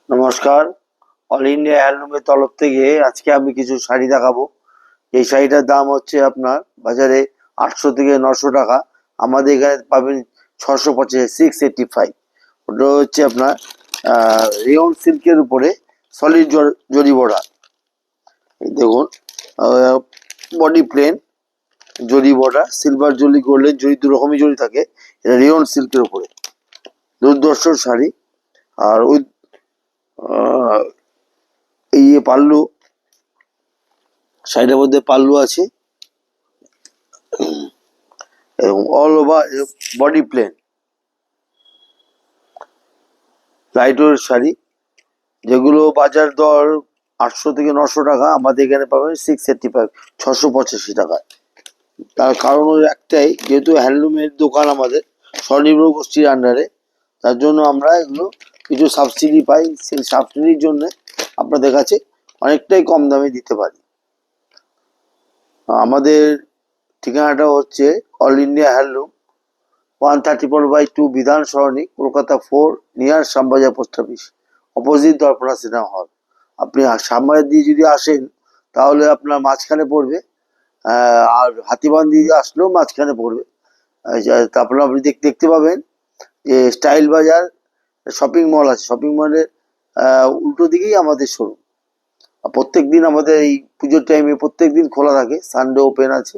নমস্কার। All India হ্যান্ডলুমের তরফ থেকে আজকে আমি কিছু শাড়ি দেখাবো। এই শাড়িটার দাম হচ্ছে আপনার বাজারে 800 থেকে 900 টাকা। আমাদের এখানে পাবেন 650, 685। ওটা হচ্ছে আপনার রেয়ন সিল্কের উপরে সলিড জরি বড়া। এই দেখুন, বডি প্লেন জরি বড়া, সিলভার জরি, গোল্ডেন জরি, দু রকমই জরি থাকে। এটা রেয়ন সিল্কের উপরে দুর্ধর্ষ শাড়ি। আর ওই এই যে পাল্লু, শাড়িটার মধ্যে পাল্লু আছে এবং all over body plain light weight sari, যেগুলো বাজার দর 800 থেকে 900 টাকা, আমাদের এখানে পাবেন 685, 685 টাকায়। তার কারণ হলো একটাই, যেহেতু হ্যান্ডলুমের দোকান আমাদের স্বনির্ভর গোষ্ঠীর আন্ডারে, তার জন্য আমরা এগুলো কিছু সাবসিডি পাই। সেই সাবসিডির জন্য আপনাদের কাছে অনেকটাই কম দামে দিতে পারি। আমাদের ঠিকানাটা হচ্ছে all India handloom, 134/2 Bidhan Sarani, Kolkata 4, near Shyambazar post office, opposite Darpana cinema hall. আপনি শ্যামবাজার দিয়ে যদি আসেন তাহলে আপনার মাঝখানে পড়বে, আর হাতিবান দিয়ে আসলেও মাঝখানে পড়বে। তারপরে আপনি দেখতে পাবেন যে স্টাইল বাজার শপিং মল আছে। শপিং মলের উল্টো দিকেই আমাদের শোরুম। প্রত্যেক দিন আমাদের এই পুজোর টাইমে প্রত্যেক দিন খোলা থাকে, সানডে ওপেন আছে।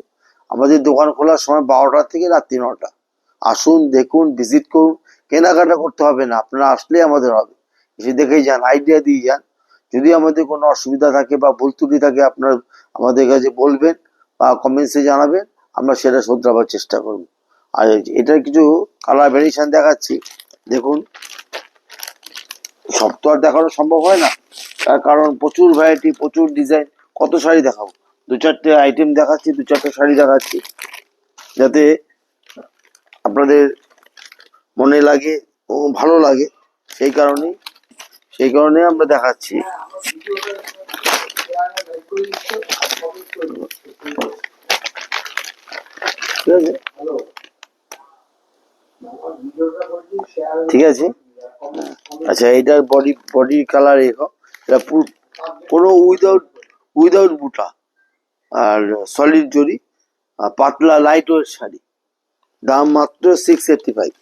আমাদের দোকান খোলার সময় 12টা থেকে রাত্রি 9টা। আসুন, দেখুন, ভিজিট করুন। কেনাকাটা করতে হবে না, আপনারা আসলে আমাদের হবে, এসে দেখেই যান, আইডিয়া দিয়ে যান। যদি আমাদের কোনো অসুবিধা থাকে বা ভুল ত্রুটি থাকে, আপনার আমাদের কাছে বলবেন বা কমেন্টসে জানাবেন, আমরা সেটা শোধরাবার চেষ্টা করব। আর এটার কিছু কালার ভ্যারিয়েশন দেখাচ্ছি, দেখুন। সব তো আর দেখানো সম্ভব হয় না, তার কারণ প্রচুর ভ্যারাইটি, প্রচুর ডিজাইন। কত শাড়ি দেখাবো? দু চারটে আইটেম দেখাচ্ছি, দু চারটে শাড়ি দেখাচ্ছি, যাতে আপনাদের মনে লাগে ও ভালো লাগে। সেই কারণে আমরা দেখাচ্ছি। ঠিক আছে, ঠিক আছে। আচ্ছা, এটার বডি কালার এরকম, এটা পুরো উইদাউট বুটা, আর সলিড জরি, পাতলা লাইট ওয়েট শাড়ি। দাম মাত্র 685।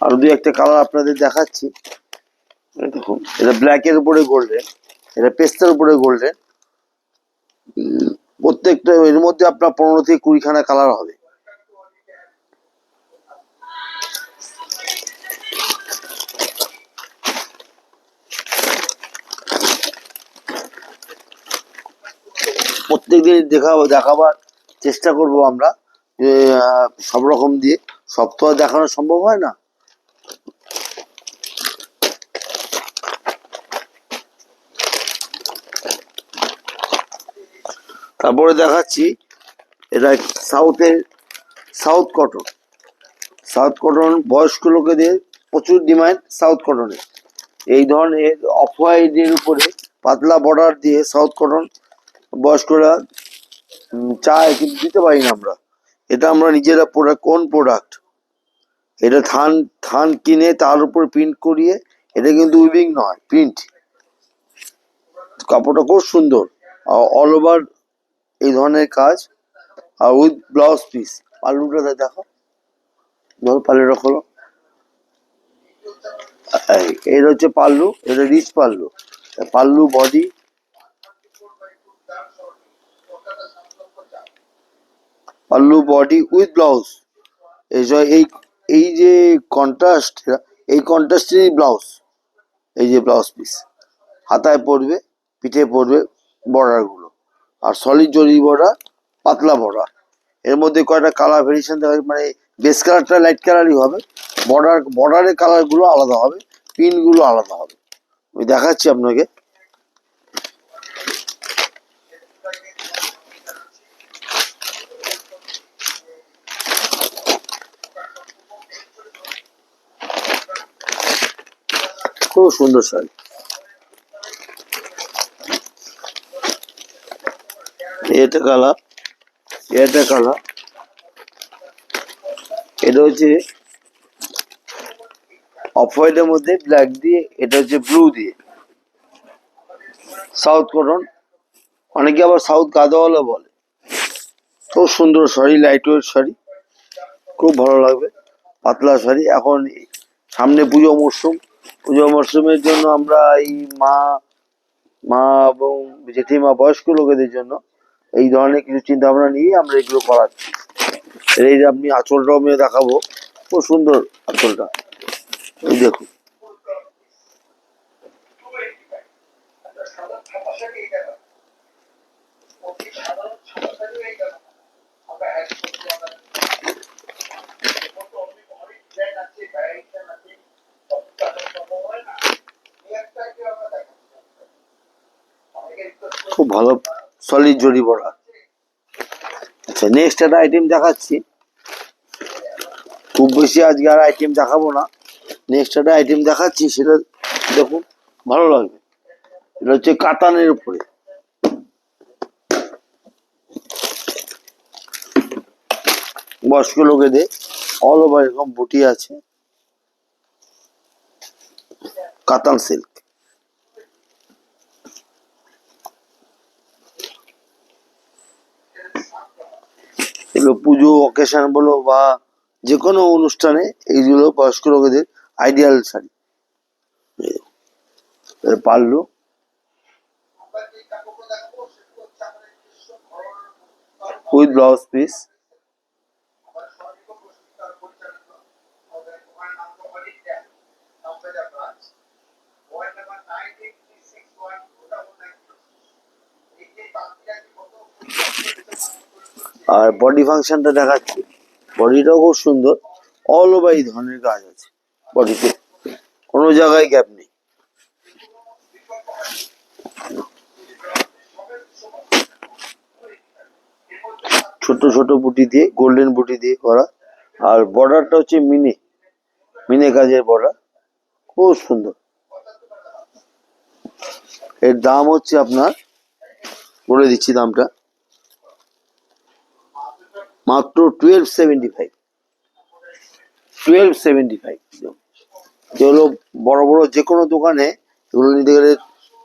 আরো দুই একটা কালার আপনাদের দেখাচ্ছি। দেখুন, এটা ব্ল্যাকের উপরে গোল্ডেন, এটা পেস্তার উপরে গোল্ডেন। প্রত্যেকটা এর মধ্যে আপনার 15 থেকে 20খানা কালার হবে। প্রত্যেকদিন দেখাবার চেষ্টা করব আমরা, যে সব রকম দিয়ে সব তো আর দেখানো সম্ভব হয় না। তারপরে দেখাচ্ছি, এটা সাউথ কটন। সাউথ কটন বয়স্ক লোকেদের প্রচুর ডিমান্ড সাউথ কটনের। এই ধরনের অফ হোয়াইটের উপরে পাতলা বর্ডার দিয়ে সাউথ কটন বয়স্করা চায়, কিন্তু দিতে পারি না আমরা। এটা আমরা নিজেরা কোন প্রোডাক্ট, এটা থান কিনে তার উপর প্রিন্ট করিয়ে, এটা কিন্তু উইভিং নয়, প্রিন্ট। কাপড়টা খুব সুন্দর, অল ওভার এই ধরনের কাজ, আর উইথ ব্লাউজ পিস। পাল্লুটা দেখো, পাল্লুটা খোলো। এটা হচ্ছে পাল্লু, এটা rich pallu. Pallu body, with blouse. এই এই যে কন্ট্রাস্ট, এই কন্ট্রাস্টেরই ব্লাউজ। এই যে ব্লাউজ পিস, হাতায় পড়বে, পিঠে পড়বে বর্ডার গুলো, আর সলিড জরি বর্ডার, পাতলা বর্ডার। এর মধ্যে কয়টা কালার ভেরিয়েশন দেখা, মানে বেস কালারটা লাইট কালারই হবে, বর্ডারের কালার গুলো আলাদা হবে, পিন গুলো আলাদা হবে। আমি দেখাচ্ছি আপনাকে। খুব সুন্দর শাড়ি। এটা কালার, এটা কালার, এটা হচ্ছে অফ হোয়াইটের মধ্যে ব্ল্যাক দিয়ে, এটা হচ্ছে ব্লু দিয়ে, সাউথ কটন, অনেকে আবার সাউথ গাদোয়ালা বলে। খুব সুন্দর শাড়ি, লাইট ওয়েট শাড়ি, খুব ভালো লাগবে, পাতলা শাড়ি। এখন সামনে পুজো মরশুম, পুজো মরশুমের জন্য আমরা এই মা মা এবং জেঠিমা বয়স্ক লোকেদের জন্য এই ধরনের কিছু চিন্তা ভাবনা নিয়ে আমরা এগুলো করাচ্ছি। এই যে আপনি আঁচলটাও আমি দেখাবো, খুব সুন্দর আঁচলটা, এই দেখুন। খুব ভালো সলিড জড়ি বড়া। আচ্ছা, নেক্সট একটা আইটেম দেখাচ্ছি, খুব বেশি আজকে আর আইটেম দেখাবো না। নেক্সট একটা আইটেম দেখাচ্ছি, সেটা দেখুন, ভালো লাগবে। এটা হচ্ছে কাতানের উপরে, বয়স্ক লোকেদের অল ওভার এরকম বুটি আছে, কাতান সিল্ক। এগুলো পুজো অকেশন বলো বা যে কোনো অনুষ্ঠানে এইগুলো বয়স্ক লোকেদের আইডিয়াল শাড়ি। পারলো উইথ ব্লাউজ পিস, আর বডি ফাংশনটা দেখাচ্ছি, বডিটাও খুব সুন্দর, অল ওভার এই ধরনের কাজ আছে বডিতে, কোনো জায়গায় গ্যাপ নেই। ছোট ছোট বুটি দিয়ে, গোল্ডেন বুটি দিয়ে করা, আর বর্ডারটা হচ্ছে মিনে মিনে কাজের বর্ডার, খুব সুন্দর। এর দাম হচ্ছে আপনার, বলে দিচ্ছি দামটা, মাত্র 1275। 1275। যেগুলো বড় বড় যে কোনো দোকানে এগুলো নিতে গেলে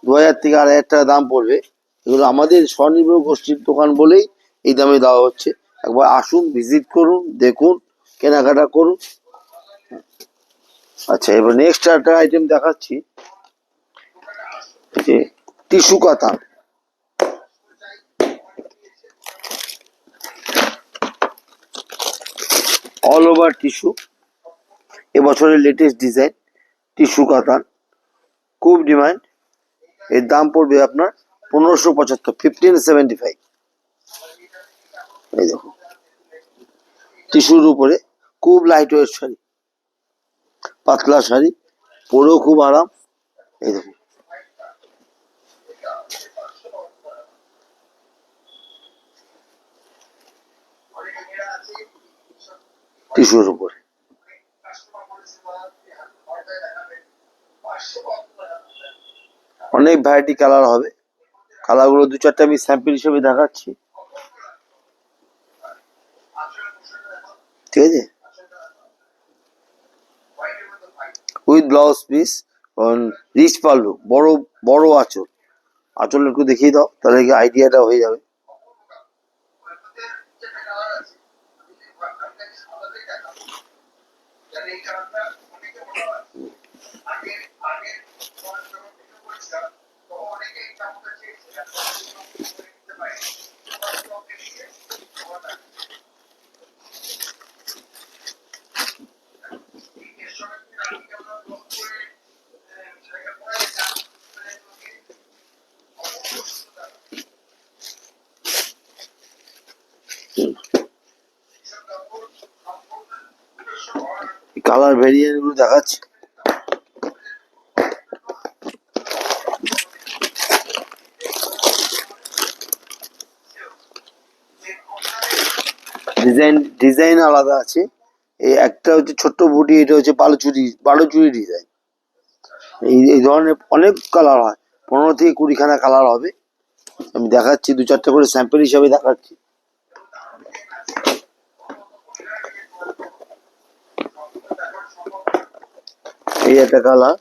2000 থেকে 2500 টাকা দাম পড়বে, এগুলো আমাদের স্বনির্ভর গোষ্ঠীর দোকান বলেই এই দামে দেওয়া হচ্ছে। একবার আসুন, ভিজিট করুন, দেখুন, কেনাকাটা করুন। আচ্ছা, এবার নেক্সট একটা আইটেম দেখাচ্ছি, যে টিস্যু কাতান, অল ওভার টিস্যু, এবছরের লেটেস্ট ডিজাইন টিস্যু কাতান, খুব ডিমান্ড। এর দাম পড়বে আপনার 1575, 1575। এই দেখো, টিস্যুর উপরে খুব লাইট ওয়েট শাড়ি, পাতলা শাড়ি, পরেও খুব আরাম। এই দেখুন, টিস্যুর উপরে অনেক ভ্যারাইটি কালার হবে, কালারগুলো দু চারটে আমি স্যাম্পল হিসেবে দেখাচ্ছি, ঠিক আছে, with blouse piece, rich pallu, বড় বড় আঁচল, আঁচল একটু দেখিয়ে দাও, তাহলে কি আইডিয়াটা হয়ে যাবে। কালার ভেরিয়েন্ট গুলো দেখাচ্ছি, ডিজাইন আলাদা আছে। এই একটা হচ্ছে ছোট্ট বুটি, এটা হচ্ছে বালুচুরি ডিজাইন। এই ধরনের অনেক কালার হয়, 15 থেকে 20খানা কালার হবে। আমি দেখাচ্ছি, দু চারটে করে স্যাম্পল হিসাবে দেখাচ্ছি। এই একটা কালার,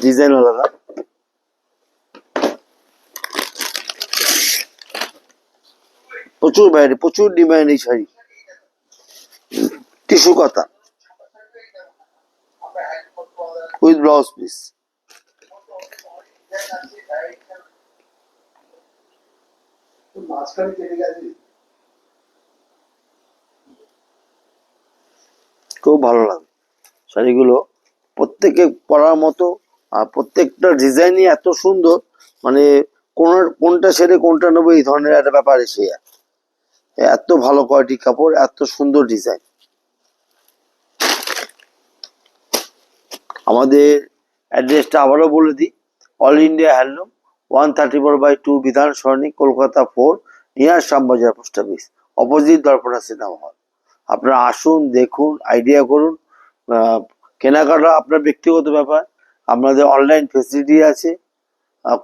ডিজাইন আলাদা। প্রচুর ভ্যারাইটি, প্রচুর ডিমান্ড এই শাড়ি। টিস্যু কাতান উইথ ব্লাউজ পিস। খুব ভালো লাগে শাড়িগুলো, প্রত্যেকে পরার মতো। আর প্রত্যেকটা ডিজাইনই এত সুন্দর, মানে কোনটা ছেড়ে কোনটা নেবো এই ধরনের একটা ব্যাপার এসে যায়। এত ভালো কোয়ালিটি কাপড়, এত সুন্দর ডিজাইন। আমাদের অ্যাড্রেসটা আবারও বলে দিই, all India handloom, 134/2 Bidhan Sarani, Kolkata 4, near Shyambazar post office, opposite Darpana cinema hall. আপনারা আসুন, দেখুন, আইডিয়া করুন। কেনাকাটা আপনার ব্যক্তিগত ব্যাপার। আমাদের অনলাইন ফেসিলিটি আছে,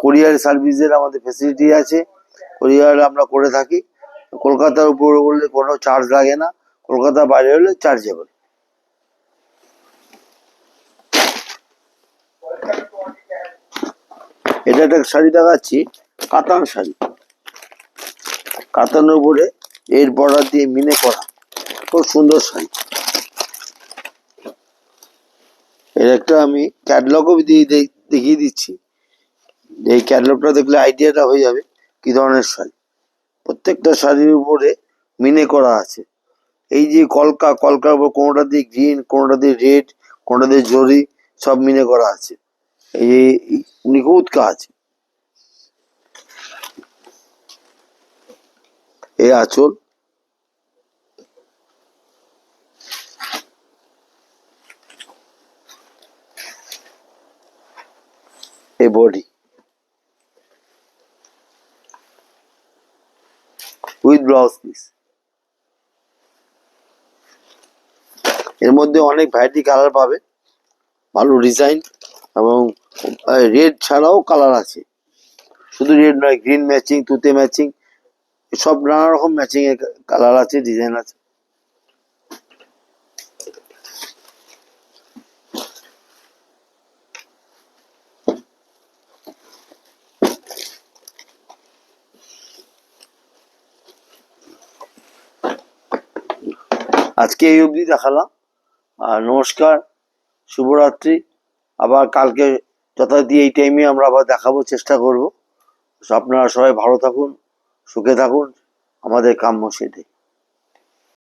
কোরিয়ার সার্ভিসের আমাদের ফেসিলিটি আছে, কোরিয়ার আমরা করে থাকি। কলকাতার উপরে বললে কোনো চার্জ লাগে না, কলকাতার বাইরে হলে চার্জেবল। এটা একটা শাড়ি দেখাচ্ছি, কাতান শাড়ি, কাতানের উপরে এর বর্ডার দিয়ে মিনে করা, খুব সুন্দর শাড়ি। এর একটা আমি ক্যাটলগও দিয়ে দেখিয়ে দিচ্ছি, এই ক্যাটলগটা দেখলে আইডিয়াটা হয়ে যাবে কি ধরনের শাড়ি। প্রত্যেকটা শাড়ির উপরে মিনে করা আছে। এই যে কলকার উপর কোনোটা দিয়ে গ্রিন, কোনোটা দিয়ে রেড, কোনোটা দিয়ে জরি, সব মিনে করা আছে। এই নিখুঁত কাজ। এই আঁচল, এই বডি উইথ ব্লাউজ পিস। এর মধ্যে অনেক ভ্যারাইটি কালার পাবে, ভালো ডিজাইন, এবং রেড ছাড়াও কালার আছে, শুধু রেড নয়, গ্রিন ম্যাচিং, তুতে ম্যাচিং, সব নানা রকম ম্যাচিং এর কালার আছে, ডিজাইন আছে। আজকে এই অবধি দেখালাম, আর নমস্কার, শুভরাত্রি। আবার কালকে যথারীতি এই টাইমে আমরা আবার দেখাবো, চেষ্টা করব। আপনারা সবাই ভালো থাকুন, সুখে থাকুন, আমাদের কাম্য সেটাই।